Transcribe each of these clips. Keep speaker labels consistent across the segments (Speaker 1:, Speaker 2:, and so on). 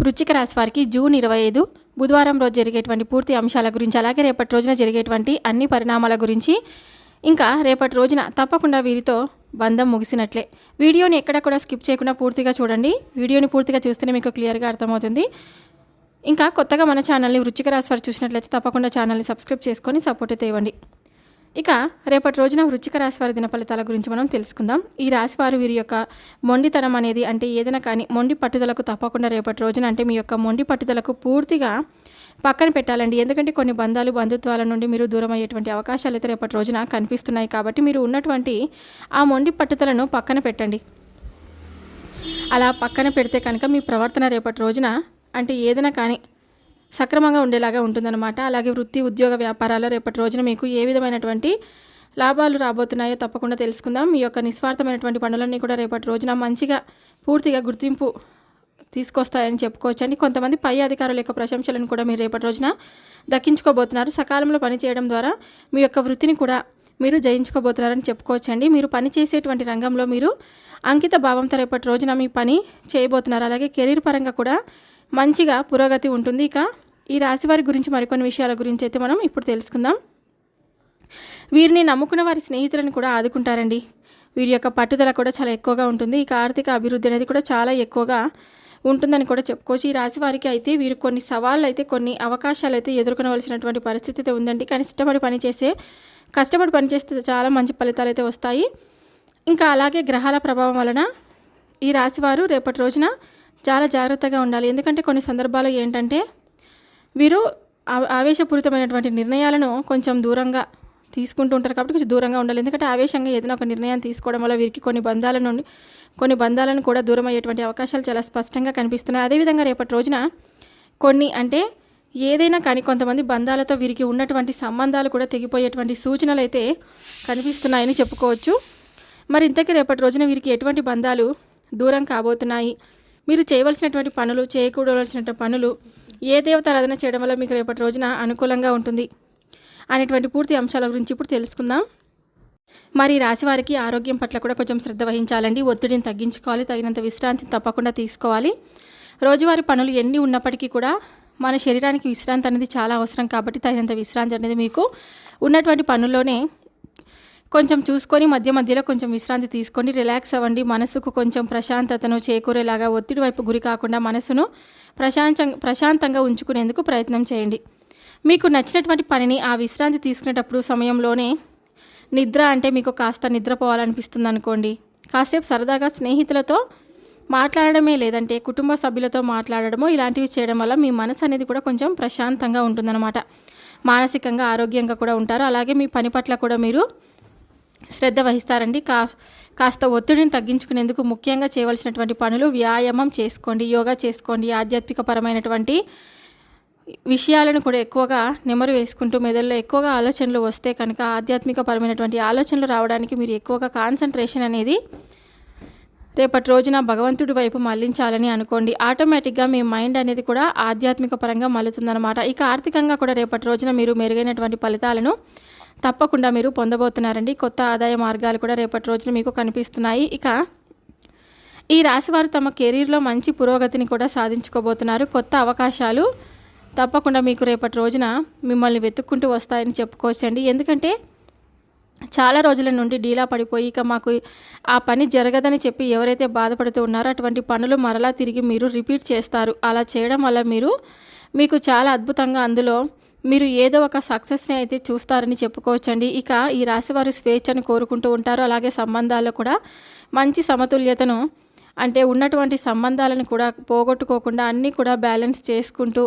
Speaker 1: వృశ్చిక రాశి వారికి జూన్ 25 బుధవారం రోజు జరిగేటువంటి పూర్తి అంశాల గురించి, అలాగే రేపటి రోజున జరిగేటువంటి అన్ని పరిణామాల గురించి, ఇంకా రేపటి రోజున తప్పకుండా వీరితో బంధం ముగిసినట్లే. వీడియోని ఎక్కడ కూడా స్కిప్ చేయకుండా పూర్తిగా చూడండి. వీడియోని పూర్తిగా చూస్తేనే మీకు క్లియర్గా అర్థమవుతుంది. ఇంకా కొత్తగా మన ఛానల్ని వృశ్చిక రాశి వారు చూసినట్లయితే తప్పకుండా ఛానల్ని సబ్స్క్రైబ్ చేసుకొని సపోర్ట్ అయితే ఇవ్వండి. ఇక రేపటి రోజున వృశ్చిక రాశి వారి దిన ఫలితాల గురించి మనం తెలుసుకుందాం. ఈ రాశి వారు వీరి యొక్క మొండితనం అనేది, అంటే ఏదైనా కానీ మొండి పట్టుదలకు తప్పకుండా రేపటి రోజున, అంటే మీ యొక్క మొండి పట్టుదలకు పూర్తిగా పక్కన పెట్టాలండి. ఎందుకంటే కొన్ని బంధాలు బంధుత్వాల నుండి మీరు దూరం అయ్యేటువంటి అవకాశాలు అయితే రేపటి రోజున కనిపిస్తున్నాయి. కాబట్టి మీరు ఉన్నటువంటి ఆ మొండి పట్టుదలను పక్కన పెట్టండి. అలా పక్కన పెడితే కనుక మీ ప్రవర్తన రేపటి రోజున, అంటే ఏదైనా కానీ సక్రమంగా ఉండేలాగా ఉంటుందన్నమాట. అలాగే వృత్తి ఉద్యోగ వ్యాపారాల్లో రేపటి రోజున మీకు ఏ విధమైనటువంటి లాభాలు రాబోతున్నాయో తప్పకుండా తెలుసుకుందాం. మీ యొక్క నిస్వార్థమైనటువంటి పనులన్నీ కూడా రేపటి రోజున మంచిగా పూర్తిగా గుర్తింపు తీసుకొస్తాయని చెప్పుకోవచ్చండి. కొంతమంది పై అధికారుల యొక్క ప్రశంసలను కూడా మీరు రేపటి రోజున దక్కించుకోబోతున్నారు. సకాలంలో పనిచేయడం ద్వారా మీ యొక్క వృత్తిని కూడా మీరు జయించుకోబోతున్నారని చెప్పుకోవచ్చండి. మీరు పనిచేసేటువంటి రంగంలో మీరు అంకిత భావంతో రేపటి రోజున మీ పని చేయబోతున్నారు. అలాగే కెరీర్ పరంగా కూడా మంచిగా పురోగతి ఉంటుంది. ఇక ఈ రాశి వారి గురించి మరికొన్ని విషయాల గురించి అయితే మనం ఇప్పుడు తెలుసుకుందాం. వీరిని నమ్ముకున్న వారి స్నేహితులను కూడా ఆదుకుంటారండి. వీరి యొక్క పట్టుదల కూడా చాలా ఎక్కువగా ఉంటుంది. ఇక ఆర్థిక అభివృద్ధి అనేది కూడా చాలా ఎక్కువగా ఉంటుందని కూడా చెప్పుకోవచ్చు. ఈ రాశి వారికి అయితే వీరు కొన్ని సవాళ్ళు అయితే, కొన్ని అవకాశాలు అయితే ఎదుర్కొనవలసినటువంటి పరిస్థితి అయితే ఉందండి. కానీ కష్టపడి పనిచేస్తే చాలా మంచి ఫలితాలు అయితే వస్తాయి. ఇంకా అలాగే గ్రహాల ప్రభావం వలన ఈ రాశి వారు రేపటి రోజున చాలా జాగ్రత్తగా ఉండాలి. ఎందుకంటే కొన్ని సందర్భాల్లో ఏంటంటే వీరు ఆవేశపూరితమైనటువంటి నిర్ణయాలను కొంచెం దూరంగా తీసుకుంటూ ఉంటారు. కాబట్టి కొంచెం దూరంగా ఉండాలి. ఎందుకంటే ఆవేశంగా ఏదైనా ఒక నిర్ణయం తీసుకోవడం వల్ల వీరికి కొన్ని బంధాలను కూడా దూరం అయ్యేటువంటి అవకాశాలు చాలా స్పష్టంగా కనిపిస్తున్నాయి. అదేవిధంగా రేపటి రోజున ఏదైనా కానీ కొంతమంది బంధాలతో వీరికి ఉన్నటువంటి సంబంధాలు కూడా తెగిపోయేటువంటి సూచనలు అయితే కనిపిస్తున్నాయని చెప్పుకోవచ్చు. మరి ఇంతకీ రేపటి రోజున వీరికి ఎటువంటి బంధాలు దూరం కాబోతున్నాయి, మీరు చేయవలసినటువంటి పనులు, చేయకూడవలసినటువంటి పనులు, ఏ దేవత ఆరాధన చేయడం వల్ల మీకు రేపటి రోజున అనుకూలంగా ఉంటుంది అనేటువంటి పూర్తి అంశాల గురించి ఇప్పుడు తెలుసుకుందాం. మరి రాశి వారికి ఆరోగ్యం పట్ల కూడా కొంచెం శ్రద్ధ వహించాలండి. ఒత్తిడిని తగ్గించుకోవాలి, తగినంత విశ్రాంతిని తప్పకుండా తీసుకోవాలి. రోజువారీ పనులు ఎన్ని ఉన్నప్పటికీ కూడా మన శరీరానికి విశ్రాంతి అనేది చాలా అవసరం. కాబట్టి తగినంత విశ్రాంతి అనేది మీకు ఉన్నటువంటి పనుల్లోనే కొంచెం చూసుకొని మధ్యలో కొంచెం విశ్రాంతి తీసుకొని రిలాక్స్ అవ్వండి. మనసుకు కొంచెం ప్రశాంతతను చేకూరేలాగా, ఒత్తిడి వైపు గురి కాకుండా మనసును ప్రశాంతంగా ఉంచుకునేందుకు ప్రయత్నం చేయండి. మీకు నచ్చినటువంటి పనిని ఆ విశ్రాంతి తీసుకునేటప్పుడు సమయంలోనే నిద్ర, అంటే మీకు కాస్త నిద్రపోవాలనిపిస్తుంది అనుకోండి, కాసేపు సరదాగా స్నేహితులతో మాట్లాడడమే, లేదంటే కుటుంబ సభ్యులతో మాట్లాడడమో ఇలాంటివి చేయడం వల్ల మీ మనసు అనేది కూడా కొంచెం ప్రశాంతంగా ఉంటుందన్నమాట. మానసికంగా ఆరోగ్యంగా కూడా ఉంటారు. అలాగే మీ పని పట్ల కూడా మీరు శ్రద్ధ వహిస్తారండి. కాస్త ఒత్తిడిని తగ్గించుకునేందుకు ముఖ్యంగా చేయవలసినటువంటి పనులు: వ్యాయామం చేసుకోండి, యోగా చేసుకోండి, ఆధ్యాత్మిక పరమైనటువంటి విషయాలను కూడా ఎక్కువగా నెమరు వేసుకుంటూ మెదడులో ఎక్కువగా ఆలోచనలు వస్తే కనుక ఆధ్యాత్మిక పరమైనటువంటి ఆలోచనలు రావడానికి మీరు ఎక్కువగా కాన్సన్ట్రేషన్ అనేది రేపటి రోజున భగవంతుడి వైపు మళ్లించాలని అనుకోండి. ఆటోమేటిక్గా మీ మైండ్ అనేది కూడా ఆధ్యాత్మిక పరంగా మళ్ళుతుందన్నమాట. ఇక ఆర్థికంగా కూడా రేపటి రోజున మీరు మెరుగైనటువంటి ఫలితాలను తప్పకుండా మీరు పొందబోతున్నారండి. కొత్త ఆదాయ మార్గాలు కూడా రేపటి రోజున మీకు కనిపిస్తున్నాయి. ఇక ఈ రాశివారు తమ కెరీర్లో మంచి పురోగతిని కూడా సాధించుకోబోతున్నారు. కొత్త అవకాశాలు తప్పకుండా మీకు రేపటి రోజున మిమ్మల్ని వెతుక్కుంటూ వస్తాయని చెప్పుకోవచ్చండి. ఎందుకంటే చాలా రోజుల నుండి డీలా పడిపోయి ఇక మాకు ఆ పని జరగదని చెప్పి ఎవరైతే బాధపడుతూ ఉన్నారో అటువంటి పనులు మరలా తిరిగి మీరు రిపీట్ చేస్తారు. అలా చేయడం వల్ల మీకు చాలా అద్భుతంగా అందులో మీరు ఏదో ఒక సక్సెస్ని అయితే చూస్తారని చెప్పుకోవచ్చండి. ఇక ఈ రాశివారు స్వేచ్ఛను కోరుకుంటూ ఉంటారు. అలాగే సంబంధాల్లో కూడా మంచి సమతుల్యతను, అంటే ఉన్నటువంటి సంబంధాలను కూడా పోగొట్టుకోకుండా అన్నీ కూడా బ్యాలెన్స్ చేసుకుంటూ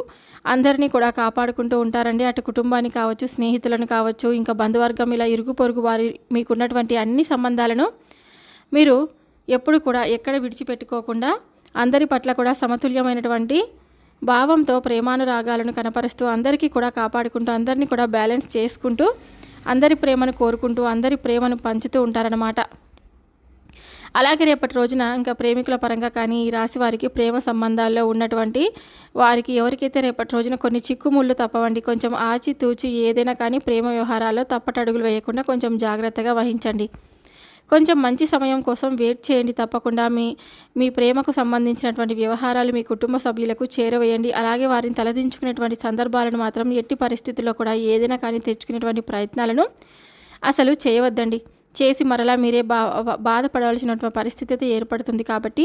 Speaker 1: అందరినీ కూడా కాపాడుకుంటూ ఉంటారండి. అటు కుటుంబాన్ని కావచ్చు, స్నేహితులను కావచ్చు, ఇంకా బంధువర్గం, ఇలా ఇరుగు పొరుగు వారి మీకున్నటువంటి అన్ని సంబంధాలను మీరు ఎప్పుడు కూడా ఎక్కడ విడిచిపెట్టుకోకుండా అందరి పట్ల కూడా సమతుల్యమైనటువంటి భావంతో ప్రేమానురాగాలను కనపరుస్తూ అందరికీ కూడా కాపాడుకుంటూ అందరినీ కూడా బ్యాలెన్స్ చేసుకుంటూ అందరి ప్రేమను కోరుకుంటూ అందరి ప్రేమను పంచుతూ ఉంటారన్నమాట. అలాగే రేపటి రోజున ఇంకా ప్రేమికుల పరంగా కానీ ఈ రాశి వారికి ప్రేమ సంబంధాల్లో ఉన్నటువంటి వారికి ఎవరికైతే రేపటి రోజున కొన్ని చిక్కుముళ్ళు తప్పవండి. కొంచెం ఆచితూచి ఏదైనా కానీ ప్రేమ వ్యవహారాల్లో తప్పటడుగులు వేయకుండా కొంచెం జాగ్రత్తగా వహించండి. కొంచెం మంచి సమయం కోసం వెయిట్ చేయండి. తప్పకుండా మీ ప్రేమకు సంబంధించినటువంటి వ్యవహారాలు మీ కుటుంబ సభ్యులకు చేరవేయండి. అలాగే వారిని తలదించుకునేటువంటి సందర్భాలను మాత్రం ఎట్టి పరిస్థితుల్లో కూడా ఏదైనా కానీ తెచ్చుకునేటువంటి ప్రయత్నాలను అసలు చేయవద్దండి. చేసి మరలా మీరే బాధపడాల్సినటువంటి పరిస్థితి అయితే ఏర్పడుతుంది. కాబట్టి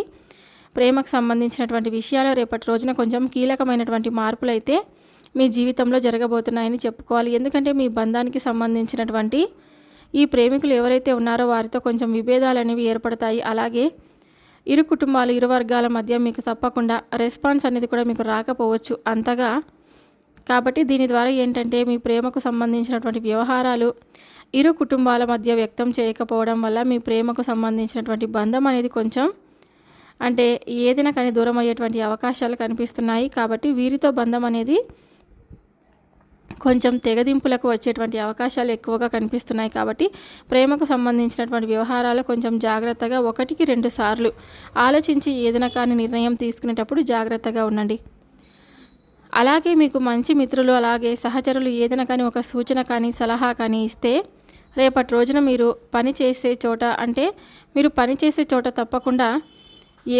Speaker 1: ప్రేమకు సంబంధించినటువంటి విషయాలు రేపటి రోజున కొంచెం కీలకమైనటువంటి మార్పులు అయితే మీ జీవితంలో జరగబోతున్నాయని చెప్పుకోవాలి. ఎందుకంటే మీ బంధానికి సంబంధించినటువంటి ఈ ప్రేమికులు ఎవరైతే ఉన్నారో వారితో కొంచెం విభేదాలు అనేవి ఏర్పడతాయి. అలాగే ఇరు కుటుంబాలు, ఇరు వర్గాల మధ్య మీకు తప్పకుండా రెస్పాన్స్ అనేది కూడా మీకు రాకపోవచ్చు అంతగా. కాబట్టి దీని ద్వారా ఏంటంటే మీ ప్రేమకు సంబంధించినటువంటి వ్యవహారాలు ఇరు కుటుంబాల మధ్య వ్యక్తం చేయకపోవడం వల్ల మీ ప్రేమకు సంబంధించినటువంటి బంధం అనేది కొంచెం అంటే ఏదైనా కానీ దూరం అయ్యేటువంటి అవకాశాలు కనిపిస్తున్నాయి. కాబట్టి వీరితో బంధం అనేది కొంచెం తెగదింపులకు వచ్చేటువంటి అవకాశాలు ఎక్కువగా కనిపిస్తున్నాయి. కాబట్టి ప్రేమకు సంబంధించినటువంటి వ్యవహారాలు కొంచెం జాగ్రత్తగా 1-2 సార్లు ఆలోచించి ఏదైనా కానీ నిర్ణయం తీసుకునేటప్పుడు జాగ్రత్తగా ఉండండి. అలాగే మీకు మంచి మిత్రులు, అలాగే సహచరులు ఏదైనా కానీ ఒక సూచన కానీ సలహా కానీ ఇస్తే రేపటి రోజున మీరు పనిచేసే చోట తప్పకుండా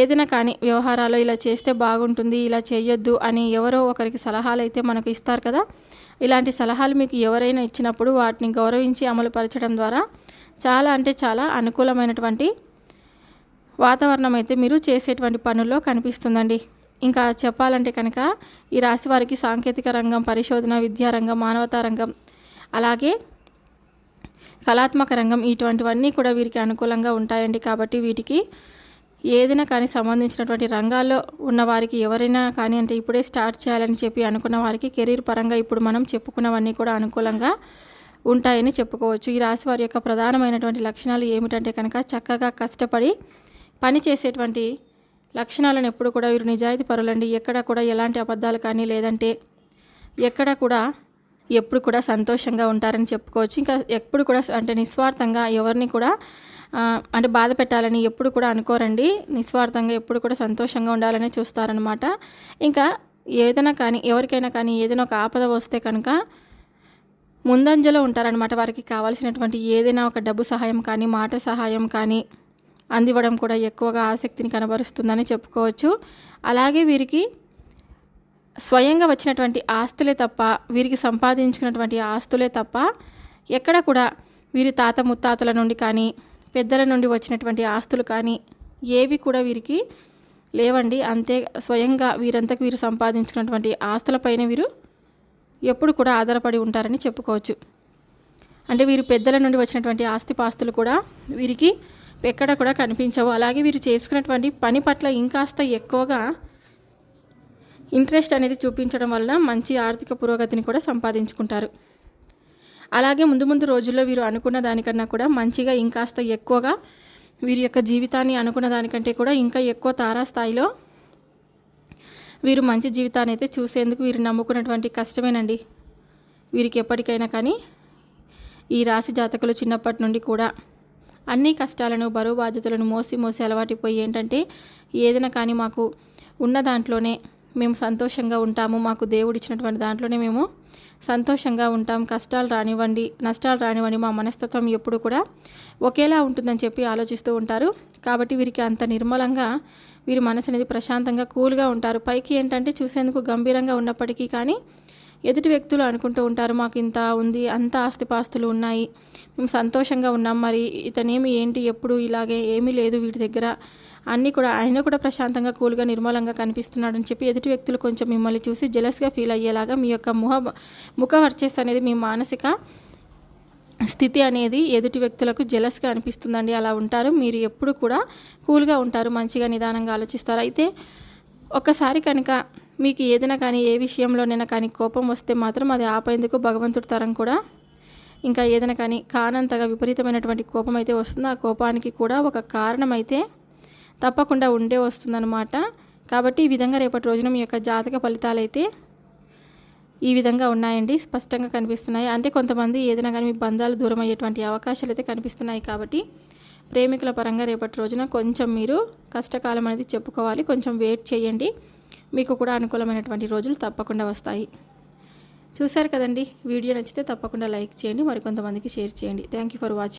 Speaker 1: ఏదైనా కానీ వ్యవహారాలు ఇలా చేస్తే బాగుంటుంది, ఇలా చేయొద్దు అని ఎవరో ఒకరికి సలహాలు అయితే మనకు ఇస్తారు కదా. ఇలాంటి సలహాలు మీకు ఎవరైనా ఇచ్చినప్పుడు వాటిని గౌరవించి అమలు పరచడం ద్వారా చాలా అనుకూలమైనటువంటి వాతావరణం అయితే మీరు చేసేటువంటి పనుల్లో కనిపిస్తుందండి. ఇంకా చెప్పాలంటే కనుక ఈ రాశి వారికి సాంకేతిక రంగం, పరిశోధన, విద్యారంగం, మానవతా రంగం, అలాగే కళాత్మక రంగం ఇటువంటివన్నీ కూడా వీరికి అనుకూలంగా ఉంటాయండి. కాబట్టి వీటికి ఏదైనా కానీ సంబంధించినటువంటి రంగాల్లో ఉన్న వారికి ఎవరైనా కానీ అంటే ఇప్పుడే స్టార్ట్ చేయాలని చెప్పి అనుకున్న వారికి కెరీర్ పరంగా ఇప్పుడు మనం చెప్పుకున్నవన్నీ కూడా అనుకూలంగా ఉంటాయని చెప్పుకోవచ్చు. ఈ రాశి వారి యొక్క ప్రధానమైనటువంటి లక్షణాలు ఏమిటంటే కనుక చక్కగా కష్టపడి పని చేసేటువంటి లక్షణాలను ఎప్పుడు కూడా వీరు నిజాయితీ పరులండి. ఎక్కడ కూడా ఎలాంటి అబద్ధాలు కానీ లేదంటే ఎప్పుడు కూడా సంతోషంగా ఉంటారని చెప్పుకోవచ్చు. ఇంకా ఎప్పుడు కూడా అంటే నిస్వార్థంగా ఎవరిని కూడా అంటే బాధ పెట్టాలని ఎప్పుడు కూడా అనుకోరండి. నిస్వార్థంగా ఎప్పుడు కూడా సంతోషంగా ఉండాలని చూస్తారనమాట. ఇంకా ఏదైనా కానీ ఎవరికైనా కానీ ఏదైనా ఒక ఆపద వస్తే కనుక ముందంజలో ఉంటారనమాట. వారికి కావాల్సినటువంటి ఏదైనా ఒక డబ్బు సహాయం కానీ మాట సహాయం కానీ అందివ్వడం కూడా ఎక్కువగా ఆసక్తిని కనబరుస్తుందని చెప్పుకోవచ్చు. అలాగే వీరికి స్వయంగా వచ్చినటువంటి ఆస్తులే తప్ప, వీరికి సంపాదించుకున్నటువంటి ఆస్తులే తప్ప ఎక్కడ కూడా వీరి తాత ముత్తాతల నుండి కానీ పెద్దల నుండి వచ్చినటువంటి ఆస్తులు కానీ ఏవి కూడా వీరికి లేవండి. అంతే స్వయంగా వీరంతకు వీరు సంపాదించుకున్నటువంటి ఆస్తులపైన వీరు ఎప్పుడు కూడా ఆధారపడి ఉంటారని చెప్పుకోవచ్చు. అంటే వీరు పెద్దల నుండి వచ్చినటువంటి ఆస్తిపాస్తులు కూడా వీరికి ఎక్కడ కూడా కనిపించవు. అలాగే వీరు చేసుకున్నటువంటి పని పట్ల ఇంకాస్త ఎక్కువగా ఇంట్రెస్ట్ అనేది చూపించడం వలన మంచి ఆర్థిక పురోగతిని కూడా సంపాదించుకుంటారు. అలాగే ముందు రోజుల్లో వీరు అనుకున్న దానికన్నా కూడా మంచిగా ఇంకాస్త ఎక్కువగా వీరి యొక్క జీవితాన్ని అనుకున్న దానికంటే కూడా ఇంకా ఎక్కువ తారాస్థాయిలో వీరు మంచి జీవితాన్ని అయితే చూసేందుకు వీరు నమ్ముకున్నటువంటి కష్టమేనండి. వీరికి ఎప్పటికైనా కానీ ఈ రాశి జాతకులు చిన్నప్పటి నుండి కూడా అన్ని కష్టాలను, బరువు బాధ్యతలను మోసి అలవాటిపోయి ఏంటంటే ఏదైనా కానీ మాకు ఉన్న దాంట్లోనే మేము సంతోషంగా ఉంటాము, మాకు దేవుడిచ్చినటువంటి దాంట్లోనే మేము సంతోషంగా ఉంటాం, కష్టాలు రానివ్వండి, నష్టాలు రానివ్వండి, మా మనస్తత్వం ఎప్పుడు కూడా ఒకేలా ఉంటుందని చెప్పి ఆలోచిస్తూ ఉంటారు. కాబట్టి వీరికి అంత నిర్మలంగా వీరి మనసు అనేది ప్రశాంతంగా కూల్గా ఉంటారు. పైకి ఏంటంటే చూసేందుకు గంభీరంగా ఉన్నప్పటికీ కానీ ఎదుటి వ్యక్తులు అనుకుంటూ ఉంటారు, మాకు ఇంత ఉంది, అంత ఆస్తిపాస్తులు ఉన్నాయి, మేము సంతోషంగా ఉన్నాం, మరి ఇతనేమి ఏంటి ఎప్పుడు ఇలాగే ఏమీ లేదు వీటి దగ్గర అన్నీ కూడా ఆయన కూడా ప్రశాంతంగా కూల్గా నిర్మలంగా కనిపిస్తున్నాడని చెప్పి ఎదుటి వ్యక్తులు కొంచెం మిమ్మల్ని చూసి జెలస్గా ఫీల్ అయ్యేలాగా మీ యొక్క ముఖ వర్చస్ అనేది మీ మానసిక స్థితి అనేది ఎదుటి వ్యక్తులకు జెలస్గా అనిపిస్తుందండి. అలా ఉంటారు. మీరు ఎప్పుడు కూడా కూల్గా ఉంటారు, మంచిగా నిదానంగా ఆలోచిస్తారు. అయితే ఒక్కసారి కనుక మీకు ఏదైనా కానీ ఏ విషయంలోనైనా కానీ కోపం వస్తే మాత్రం అది ఆపేందుకు భగవంతుడి తరం కూడా ఇంకా ఏదైనా కానీ కానంతగా విపరీతమైనటువంటి కోపం అయితే వస్తుంది. ఆ కోపానికి కూడా ఒక కారణం అయితే తప్పకుండా ఉండే వస్తుందన్నమాట. కాబట్టి ఈ విధంగా రేపటి రోజున మీ యొక్క జాతక ఫలితాలు అయితే ఈ విధంగా ఉన్నాయండి, స్పష్టంగా కనిపిస్తున్నాయి. అంటే కొంతమంది ఏదైనా కానీ మీ బంధాలు దూరం అయ్యేటువంటి అవకాశాలు అయితే కనిపిస్తున్నాయి. కాబట్టి ప్రేమికుల పరంగా రేపటి రోజున కొంచెం మీరు కష్టకాలం అనేది చెప్పుకోవాలి, కొంచెం వెయిట్ చేయండి, మీకు కూడా అనుకూలమైనటువంటి రోజులు తప్పకుండా వస్తాయి. చూశారు కదండి, వీడియో నచ్చితే తప్పకుండా లైక్ చేయండి, మరికొంతమందికి షేర్ చేయండి. Thank you for watching.